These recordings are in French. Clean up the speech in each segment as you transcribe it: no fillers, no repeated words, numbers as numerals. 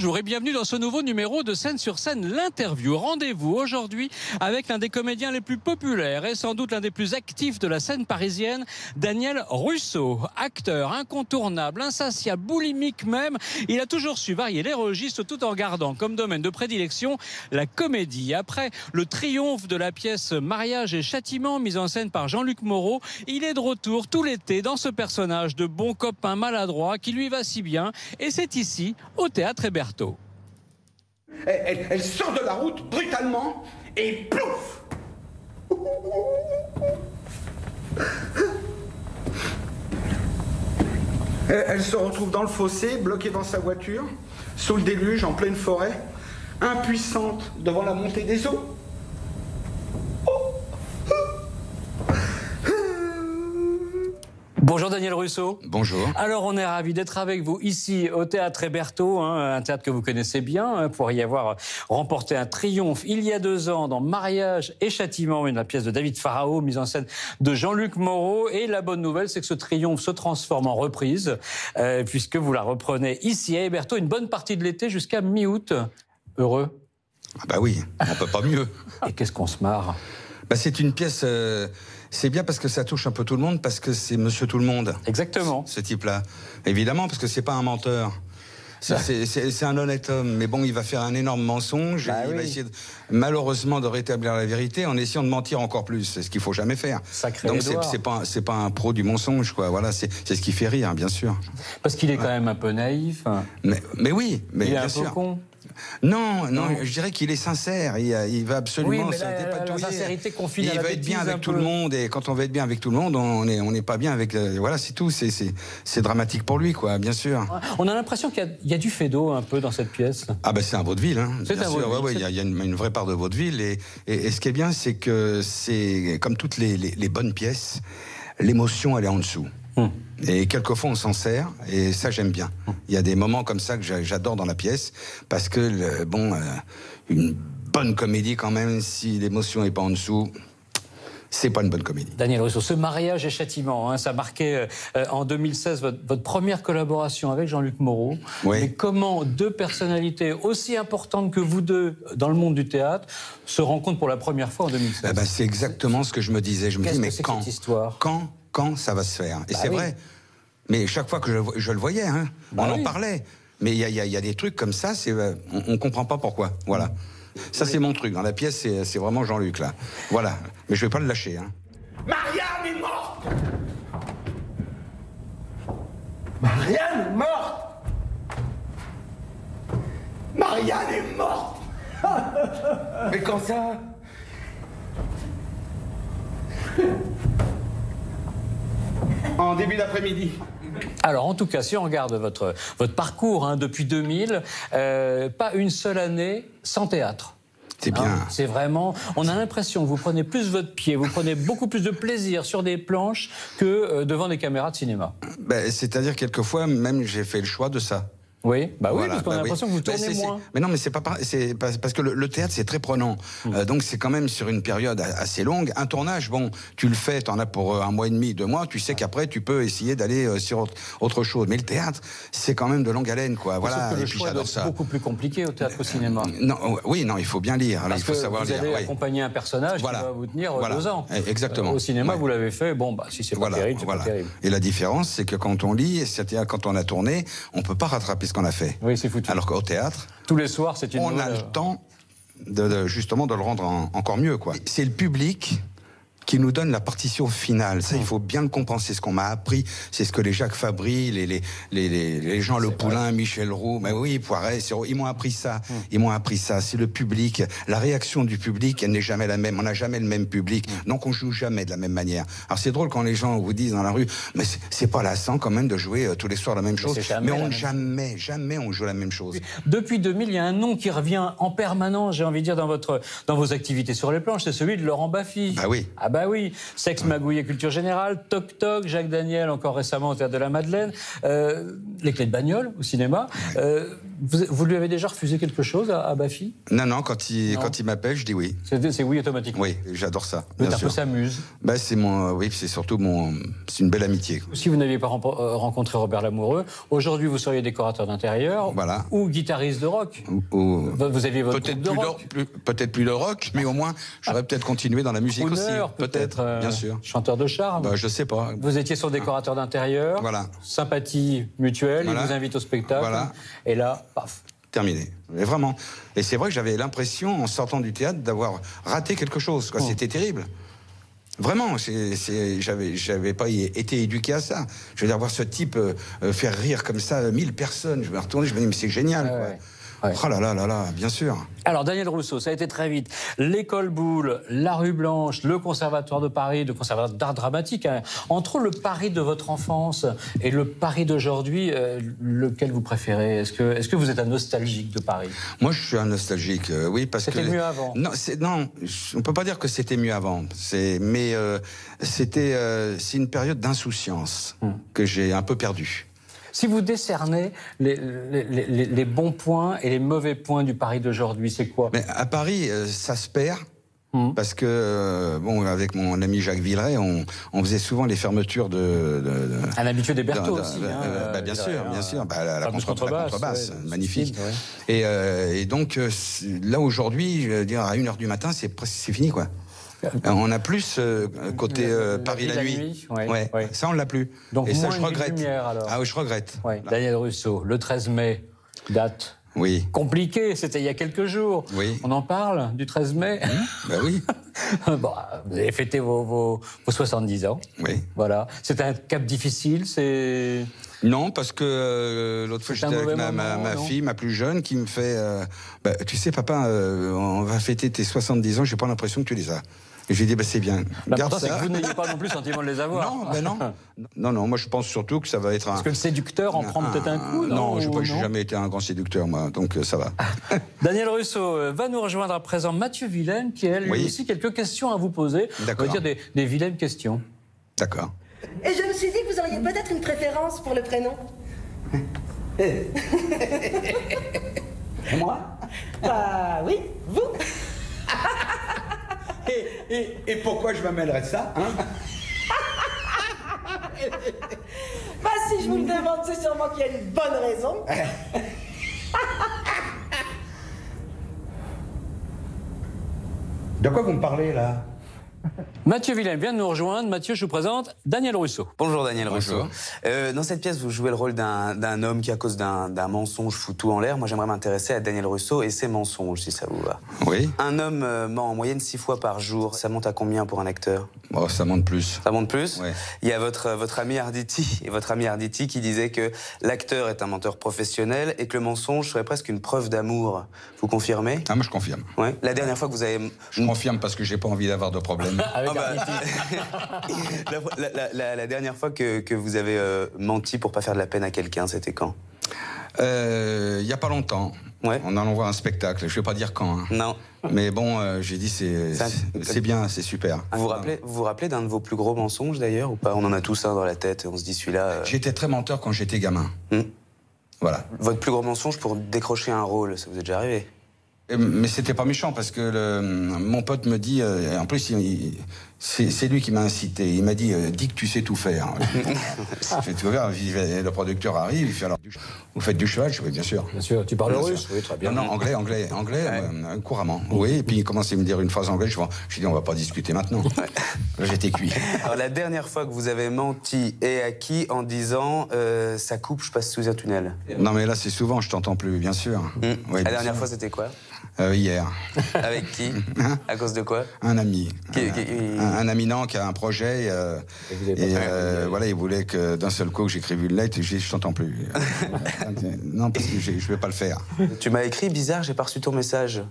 Bonjour et bienvenue dans ce nouveau numéro de Scène sur Scène, l'interview. Rendez-vous aujourd'hui avec l'un des comédiens les plus populaires et sans doute l'un des plus actifs de la scène parisienne, Daniel Russo. Acteur incontournable, insatiable, boulimique même, il a toujours su varier les registres tout en gardant comme domaine de prédilection la comédie. Après le triomphe de la pièce Mariage et Châtiment, mise en scène par Jean-Luc Moreau, il est de retour tout l'été dans ce personnage de bon copain maladroit qui lui va si bien, et c'est ici, au Théâtre Hébertot. Elle sort de la route brutalement et plouf. Elle se retrouve dans le fossé, bloquée dans sa voiture, sous le déluge, en pleine forêt, impuissante devant la montée des eaux. Bonjour Daniel Russo. Bonjour. Alors on est ravis d'être avec vous ici au Théâtre Hébertot, un théâtre que vous connaissez bien, pour y avoir remporté un triomphe il y a 2 ans dans Mariage et Châtiment, une pièce de David Farao, mise en scène de Jean-Luc Moreau. Et la bonne nouvelle, c'est que ce triomphe se transforme en reprise, puisque vous la reprenez ici à Hébertot une bonne partie de l'été jusqu'à mi-août. Heureux? Ah bah oui, on peut pas mieux. Et qu'est-ce qu'on se marre? Bah c'est une pièce... c'est bien parce que ça touche un peu tout le monde, parce que c'est Monsieur Tout le Monde. Exactement. Ce type-là. Évidemment, parce que c'est pas un menteur. C'est un honnête homme, mais bon, il va faire un énorme mensonge, et il va essayer malheureusement de rétablir la vérité en essayant de mentir encore plus. C'est ce qu'il faut jamais faire. Sacré Donc Édouard. c'est pas un pro du mensonge, quoi. Voilà, c'est ce qui fait rire, bien sûr. Parce qu'il est quand même un peu naïf. Mais oui, mais il est bien un sûr. peu con. Non, je dirais qu'il est sincère. Il va absolument se dépatouiller. La sincérité confine à la il va être bien bêtise avec tout le monde. Et quand on veut être bien avec tout le monde, on n'est pas bien avec... voilà, c'est tout. C'est dramatique pour lui, quoi, bien sûr. On a l'impression qu'il y a du Feydeau un peu dans cette pièce. Ah ben c'est un vaudeville, hein. C'est un vaudeville. Ouais, il y a une vraie part de vaudeville. Et ce qui est bien, c'est que c'est comme toutes les bonnes pièces, l'émotion, elle est en dessous. Et quelquefois on s'en sert, et ça j'aime bien. Il y a des moments comme ça que j'adore dans la pièce, parce que une bonne comédie quand même, si l'émotion n'est pas en dessous, c'est pas une bonne comédie. Daniel Russo, ce Mariage et Châtiment, ça marquait en 2016 votre première collaboration avec Jean-Luc Moreau. Oui. Mais comment 2 personnalités aussi importantes que vous deux dans le monde du théâtre se rencontrent pour la première fois en 2016? Eh ben, c'est exactement ce que je me disais. Je me disais, mais quand cette histoire quand ça va se faire? Et c'est vrai. Mais chaque fois que je le voyais, hein, on en parlait. Mais il y a des trucs comme ça, on ne comprend pas pourquoi. Voilà. Ça, c'est mon truc. Dans la pièce, c'est vraiment Jean-Luc, là. Voilà. Mais je ne vais pas le lâcher. Hein. Marianne est morte. Marianne est morte. Marianne est morte. Mais quand ça? En début d'après-midi. Alors, en tout cas, si on regarde votre parcours depuis 2000, pas une seule année sans théâtre. C'est bien. C'est vraiment... On a l'impression que vous prenez plus votre pied, vous prenez beaucoup plus de plaisir sur des planches que devant des caméras de cinéma. C'est-à-dire, quelquefois, même, j'ai fait le choix de ça. Oui, oui, parce qu'on a l'impression que vous tournez moins. Mais non, mais c'est parce que le théâtre, c'est très prenant. Donc, c'est quand même sur une période assez longue. Un tournage, bon, tu le fais, t'en as pour 1 mois et demi, 2 mois, tu sais qu'après, tu peux essayer d'aller sur autre chose. Mais le théâtre, c'est quand même de longue haleine, quoi. Voilà. Sauf que le choix doit être beaucoup plus compliqué au théâtre qu'au cinéma. Non, il faut bien lire. Parce il faut savoir lire. Vous allez accompagner un personnage qui va vous tenir 2 ans. Exactement. Au cinéma, vous l'avez fait, si c'est pas terrible, c'est pas terrible. Et la différence, c'est que quand on lit, c'est-à-dire quand on a tourné, on peut pas rattraper ce qu'on a fait. Oui, c'est foutu. Alors qu'au théâtre, tous les soirs, c'est on a le temps justement de le rendre encore mieux, quoi. C'est le public qui nous donne la partition finale. Ça, il faut bien le compenser. Ce qu'on m'a appris, c'est ce que les Jacques Fabry, les Jean Le Poulain, Michel Roux, mais oui, Poiret, ils m'ont appris ça. Ils m'ont appris ça. C'est le public. La réaction du public, elle n'est jamais la même. On n'a jamais le même public. Donc, on joue jamais de la même manière. Alors, c'est drôle quand les gens vous disent dans la rue, mais c'est pas lassant quand même de jouer tous les soirs la même chose. Mais jamais on joue la même chose. Depuis 2000, il y a un nom qui revient en permanence, j'ai envie de dire, dans vos activités sur les planches, c'est celui de Laurent Baffy. Bah oui. Bah oui, Sexe, magouille et culture générale, Toc Toc, Jacques Daniel, encore récemment au Théâtre de la Madeleine, Les Clés de bagnole au cinéma. Vous lui avez déjà refusé quelque chose à Baffy? Non, quand il m'appelle, je dis oui. C'est oui automatiquement? Oui, j'adore ça. Le tarot s'amuse. Bah, oui, c'est surtout c'est une belle amitié. Si vous n'aviez pas rencontré Robert Lamoureux, aujourd'hui vous seriez décorateur d'intérieur ou guitariste de rock. Vous aviez votre groupe de rock. Peut-être plus de rock, mais au moins j'aurais peut-être continué dans la musique aussi. Peut-être, bien sûr. Chanteur de charme. Bah, je sais pas. Vous étiez son décorateur d'intérieur. Voilà. Sympathie mutuelle. Voilà. Il vous invite au spectacle. Voilà. Et là, paf. Terminé. Mais vraiment. Et c'est vrai que j'avais l'impression, en sortant du théâtre, d'avoir raté quelque chose. C'était terrible. Vraiment, j'avais pas été éduqué à ça. Je veux dire, voir ce type faire rire comme ça 1000 personnes, je me retournais, je me dis, mais c'est génial, quoi. Ouais. Oh là là là là, bien sûr. Alors, Daniel Rousseau, ça a été très vite. L'école Boulle, la rue Blanche, le Conservatoire de Paris, le Conservatoire d'art dramatique. Hein. Entre le Paris de votre enfance et le Paris d'aujourd'hui, lequel vous préférez? Est-ce que vous êtes un nostalgique de Paris? Moi, je suis un nostalgique, oui, parce que... C'était mieux avant? Non, on peut pas dire que c'était mieux avant. Mais c'est une période d'insouciance que j'ai un peu perdue. Si vous décernez les bons points et les mauvais points du Paris d'aujourd'hui, c'est quoi? Mais à Paris, ça se perd. Parce que, avec mon ami Jacques Villeray, on faisait souvent les fermetures Un habitué des Berthaud aussi. Bien sûr. La contrebasse, magnifique. Ouais. Et donc, là, aujourd'hui, je veux dire, à 1h du matin, c'est fini, quoi. On a plus côté Paris la nuit. Ouais. Ça, on l'a plus. Donc, et ça, moins je regrette. Lumière, alors. Ah oui, je regrette. Ouais. Daniel Rousseau, le 13 mai, date compliquée, c'était il y a quelques jours. Oui. On en parle du 13 mai? Ben oui. Vous avez fêté vos 70 ans. Oui. Voilà. C'est un cap difficile, c'est... Non, parce que l'autre fois, j'étais avec ma fille, ma plus jeune, qui me fait tu sais, papa, on va fêter tes 70 ans, j'ai pas l'impression que tu les as. Et je lui ai dit, c'est bien. L'important, c'est que vous n'ayez pas non plus le sentiment de les avoir. Non, moi je pense surtout que ça va être Parce que le séducteur en prend peut-être un coup, non, je n'ai jamais été un grand séducteur, moi, donc ça va. Daniel Rousseau va nous rejoindre à présent Mathieu Vilaine, qui a lui aussi quelques questions à vous poser. On va dire des vilaines questions. D'accord. Et je me suis dit que vous auriez peut-être une préférence pour le prénom. Moi? Bah oui, vous. Et pourquoi je m'amènerais de ça, hein? Bah si je vous le demande, c'est sûrement qu'il y a une bonne raison. De quoi vous me parlez, là? Mathieu Vilaine vient de nous rejoindre. Mathieu, je vous présente Daniel Rousseau. Bonjour Daniel Rousseau. Dans cette pièce, vous jouez le rôle d'un homme qui, à cause d'un mensonge, fout tout en l'air. Moi, j'aimerais m'intéresser à Daniel Rousseau et ses mensonges, si ça vous va. Oui. Un homme ment en moyenne 6 fois par jour. Ça monte à combien pour un acteur? Ça monte plus. Ça monte plus? Oui. Il y a votre ami Arditi et votre ami Arditi qui disait que l'acteur est un menteur professionnel et que le mensonge serait presque une preuve d'amour. Vous confirmez? Ah, moi je confirme. Ouais. La dernière fois que vous avez... Je confirme parce que j'ai pas envie d'avoir de problème. La dernière fois que vous avez menti pour pas faire de la peine à quelqu'un, c'était quand? Il y a pas longtemps. Ouais. On allait voir un spectacle. Je vais pas dire quand. Hein. Non. Mais bon, j'ai dit c'est bien, c'est super. Vous vous rappelez d'un de vos plus gros mensonges d'ailleurs ou pas? On en a tous un dans la tête et on se dit celui-là... J'étais très menteur quand j'étais gamin. Voilà. Votre plus gros mensonge pour décrocher un rôle, ça vous est déjà arrivé? Mais c'était pas méchant parce que mon pote me dit, en plus c'est lui qui m'a incité, il m'a dit dis que tu sais tout faire. J'ai tout ouvert, le producteur arrive, il fait alors vous faites du cheval? Je dis oui, bien sûr. Bien sûr, tu parles russe? Oui, très bien. Non, anglais, couramment. Oui, et puis il commençait à me dire une phrase anglaise, je dis on va pas discuter maintenant. Là j'étais cuit. Alors la dernière fois que vous avez menti et à qui en disant ça coupe, je passe sous un tunnel? Non mais là c'est souvent, je t'entends plus, bien sûr. Oui, la dernière fois c'était quoi? Hier. Avec qui? À cause de quoi? Un ami. Un ami qui a un projet. Voilà, il voulait que d'un seul coup que j'écrive une lettre et je dis je t'entends plus. Non, parce que je vais pas le faire. Tu m'as écrit bizarre, j'ai pas reçu ton message.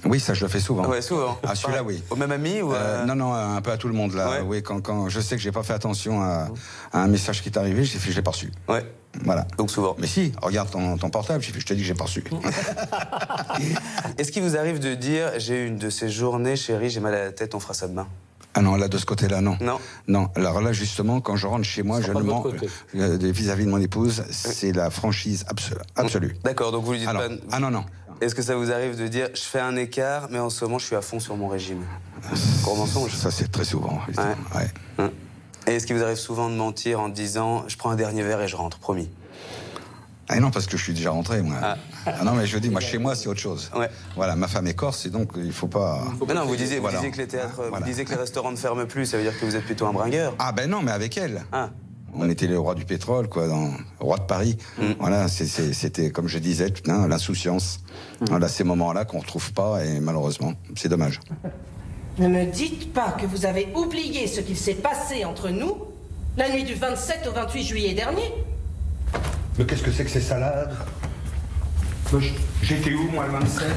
Oui, ça je le fais souvent. Ouais, souvent. Ah, celui-là, oui. Au même ami ou Non, un peu à tout le monde là. Ouais. Oui, quand je sais que j'ai pas fait attention à un message qui est arrivé, je l'ai pas reçu. Ouais. Voilà. Donc souvent. Mais si, regarde ton portable, je te dis que j'ai pas reçu. Est-ce qu'il vous arrive de dire j'ai eu une de ces journées, chérie, j'ai mal à la tête, on fera ça demain? Ah non, là, de ce côté-là, non. Non. Non, alors là, justement, quand je rentre chez moi, Ils sont je pas ne de mens votre côté. vis-à-vis de mon épouse, c'est la franchise absolue. D'accord, donc vous lui dites Alors, pas... ah non, non. Est-ce que ça vous arrive de dire, je fais un écart, mais en ce moment, je suis à fond sur mon régime? Gros mensonge. Ça, c'est très souvent. Justement. Ouais. Et est-ce qu'il vous arrive souvent de mentir en disant, je prends un dernier verre et je rentre, promis? Ah non, parce que je suis déjà rentré, moi. Ah non, mais je dis, moi, chez moi, c'est autre chose. Ouais. Voilà, ma femme est corse, et donc il faut pas... Mais non, vous disiez Voilà. que les théâtres, Voilà. vous disiez que les restaurants ne ferment plus, ça veut dire que vous êtes plutôt un bringueur. Ah ben non, mais avec elle. Ah. On était les rois du pétrole, quoi, roi de Paris. Voilà, c'était, comme je disais, l'insouciance. Voilà, ces moments-là qu'on ne retrouve pas, et malheureusement, c'est dommage. Ne me dites pas que vous avez oublié ce qu'il s'est passé entre nous la nuit du 27 au 28 juillet dernier. Mais qu'est-ce que c'est que ces salades? J'étais où, moi, le 27?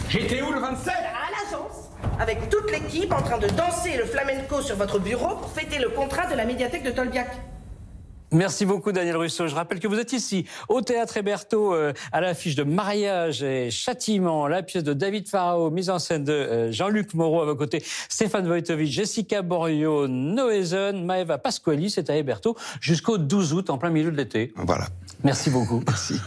J'étais où, le 27? À l'agence, avec toute l'équipe en train de danser le flamenco sur votre bureau pour fêter le contrat de la médiathèque de Tolbiac. Merci beaucoup Daniel Russo. Je rappelle que vous êtes ici au Théâtre Hébertot à l'affiche de Mariage et Châtiment, la pièce de David Farao, mise en scène de Jean-Luc Moreau, à vos côtés Stéphane Wojtowicz, Jessica Borio, Noézen, Maëva Pasquali. C'est à Hébertot jusqu'au 12 août, en plein milieu de l'été. Voilà. Merci beaucoup. Merci.